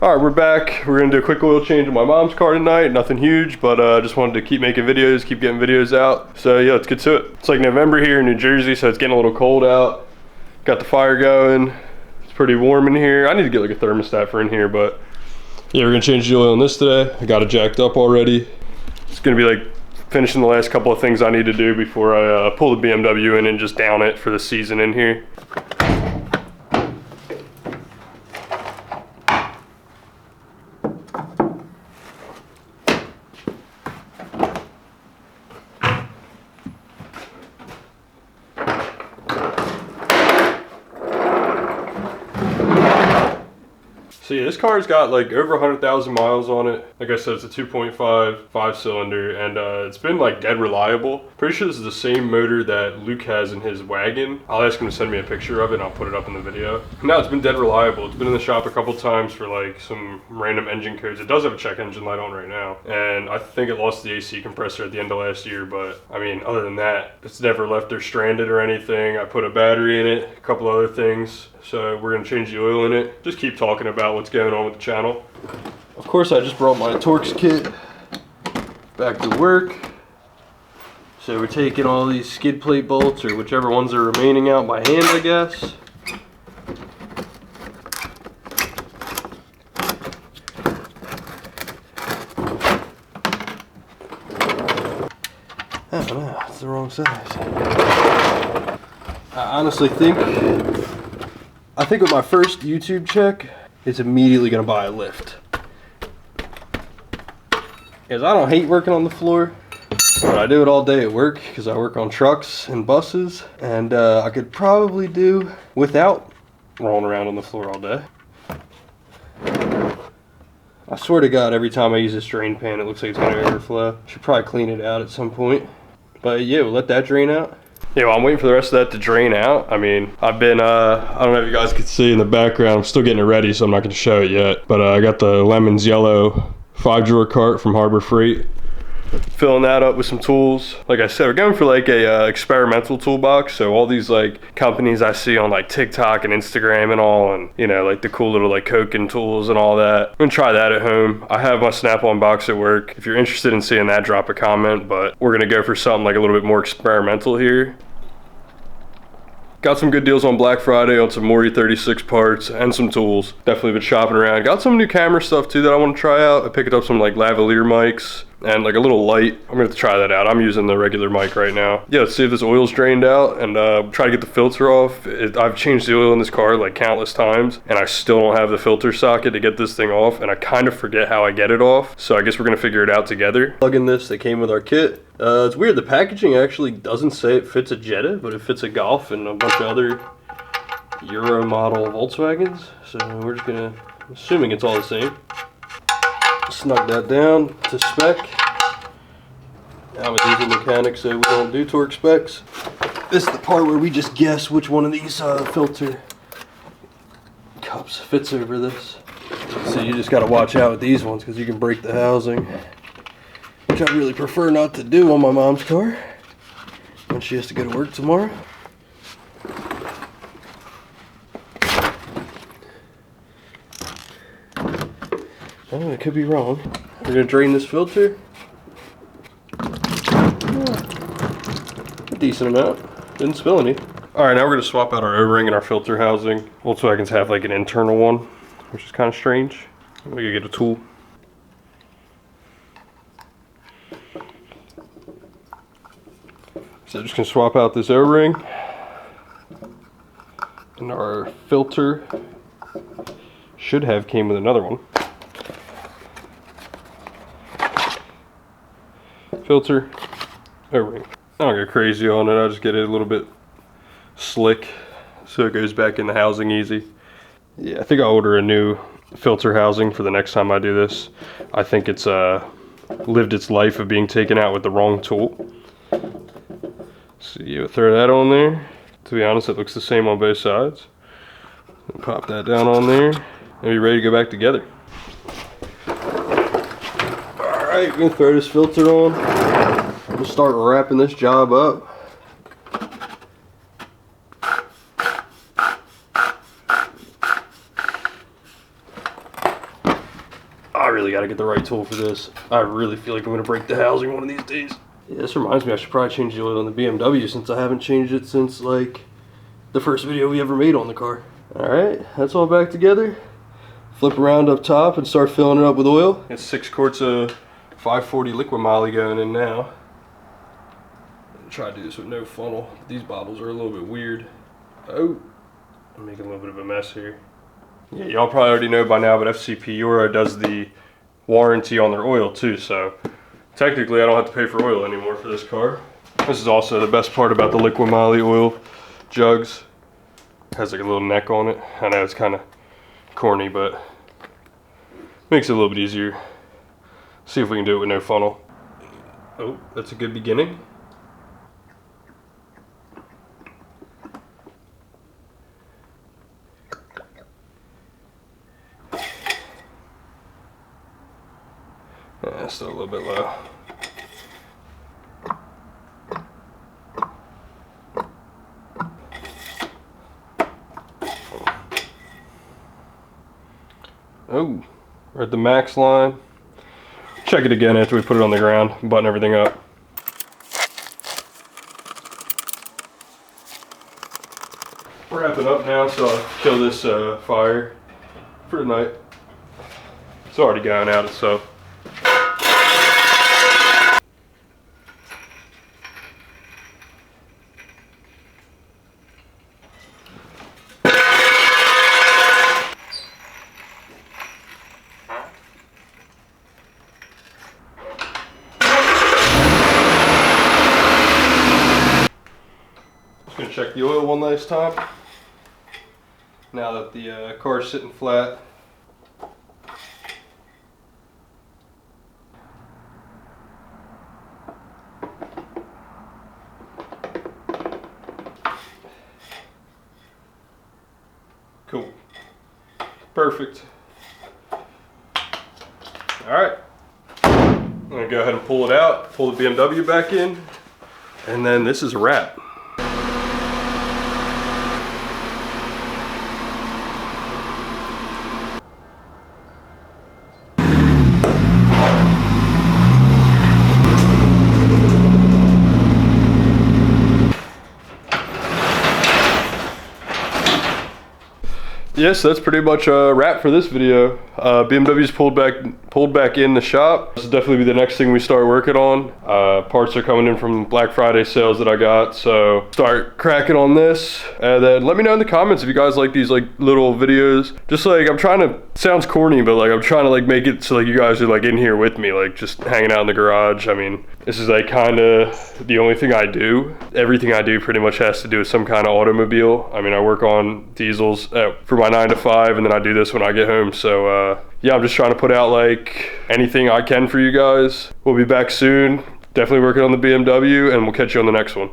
All right, we're back. We're gonna do a quick oil change on my mom's car tonight. Nothing huge, but just wanted to keep making videos, keep getting videos out. So yeah, let's get to it. It's like November here in New Jersey, so it's getting a little cold out. Got the fire going. It's pretty warm in here. I need to get like a thermostat for in here, but yeah, we're gonna change the oil on this today. I got it jacked up already. It's gonna be like finishing the last couple of things I need to do before I pull the BMW in and just down it for the season in here. So yeah, this car's got like over 100,000 miles on it. Like I said, it's a 2.5 5-cylinder, and it's been like dead reliable. Pretty sure this is the same motor that Luke has in his wagon. I'll ask him to send me a picture of it and I'll put it up in the video. No, it's been dead reliable. It's been in the shop a couple times for like some random engine codes. It does have a check engine light on right now, and I think it lost the AC compressor at the end of last year, but I mean, other than that, it's never left there stranded or anything. I put a battery in it, a couple other things. So we're gonna change the oil in it. Just keep talking about what's going on with the channel. Of course, I just brought my Torx kit back to work. So we're taking all these skid plate bolts, or whichever ones are remaining, out by hand, I guess. Oh no, it's the wrong size. I honestly think with my first YouTube check, it's immediately gonna buy a lift. Because I don't hate working on the floor, but I do it all day at work because I work on trucks and buses, and I could probably do without rolling around on the floor all day. I swear to God, every time I use this drain pan, it looks like it's gonna overflow. Should probably clean it out at some point. But yeah, we'll let that drain out. Yeah, well, I'm waiting for the rest of that to drain out. I mean, I've been, I don't know if you guys can see in the background, I'm still getting it ready, so I'm not gonna show it yet. But I got the Lemons Yellow 5-drawer cart from Harbor Freight. Filling that up with some tools. Like I said, we're going for like a experimental toolbox. So all these like companies I see on like TikTok and Instagram and all, and you know, like the cool little like coking tools and all that. I'm gonna try that at home. I have my Snap-on box at work. If you're interested in seeing that, drop a comment, but we're gonna go for something like a little bit more experimental here. Got some good deals on Black Friday on some Mori 36 parts and some tools. Definitely been shopping around. Got some new camera stuff too that I want to try out. I picked up some like lavalier mics and like a little light. I'm gonna have to try that out. I'm using the regular mic right now. Yeah, let's see if this oil's drained out and try to get the filter off. I've changed the oil in this car like countless times, and I still don't have the filter socket to get this thing off, and I kind of forget how I get it off. So I guess we're gonna figure it out together. Plug in this that came with our kit. It's weird, the packaging actually doesn't say it fits a Jetta, but it fits a Golf and a bunch of other Euro model Volkswagens. So we're just gonna, assuming it's all the same, snug that down to spec. I'm a diesel mechanic, so we don't do torque specs. This is the part where we just guess which one of these filter cups fits over this. So you just gotta watch out with these ones because you can break the housing, which I really prefer not to do on my mom's car when she has to go to work tomorrow. Oh, I could be wrong. We're gonna drain this filter. A decent amount. Didn't spill any. All right, now we're gonna swap out our O-ring and our filter housing. Volkswagens have like an internal one, which is kind of strange. We gotta get a tool. So just gonna swap out this O-ring and our filter should have came with another one. Filter, O-ring. I don't go crazy on it, I just get it a little bit slick so it goes back in the housing easy. Yeah, I think I'll order a new filter housing for the next time I do this. I think it's lived its life of being taken out with the wrong tool. So you throw that on there. To be honest, it looks the same on both sides. Pop that down on there and be ready to go back together. Alright, we're gonna throw this filter on. We'll start wrapping this job up. I really got to get the right tool for this. I really feel like I'm going to break the housing one of these days. Yeah, this reminds me I should probably change the oil on the BMW since I haven't changed it since like the first video we ever made on the car. Alright, that's all back together. Flip around up top and start filling it up with oil. It's 6 quarts of 540 liquid moly going in now. I'll try to do this with no funnel. These bobbles are a little bit weird. Oh, I'm making a little bit of a mess here. Yeah, y'all probably already know by now, but FCP Euro does the warranty on their oil too, so technically I don't have to pay for oil anymore for this car. This is also the best part about the liquid moly oil jugs. It has like a little neck on it. I know it's kind of corny, but makes it a little bit easier. See if we can do it with no funnel. Oh, that's a good beginning. Yeah, still a little bit low. Oh, we're at the max line. Check it again after we put it on the ground, button everything up. Wrapping up now, so I'll kill this fire for tonight. It's already going out, so. Just gonna check the oil one last time. Now that the car's sitting flat. Cool. Perfect. Alright. I'm gonna go ahead and pull it out, pull the BMW back in, and then this is a wrap. Yes, that's pretty much a wrap for this video. BMW's pulled back in the shop. This will definitely be the next thing we start working on. Parts are coming in from Black Friday sales that I got, so start cracking on this. And then let me know in the comments if you guys like these like little videos. Just like I'm trying to, sounds corny, but like I'm trying to like make it so like you guys are like in here with me, like just hanging out in the garage. I mean, this is like kind of the only thing I do. Everything I do pretty much has to do with some kind of automobile. I mean, I work on diesels for my 9 to 5, and then I do this when I get home. So yeah, I'm just trying to put out like anything I can for you guys. We'll be back soon. Definitely working on the BMW, and we'll catch you on the next one.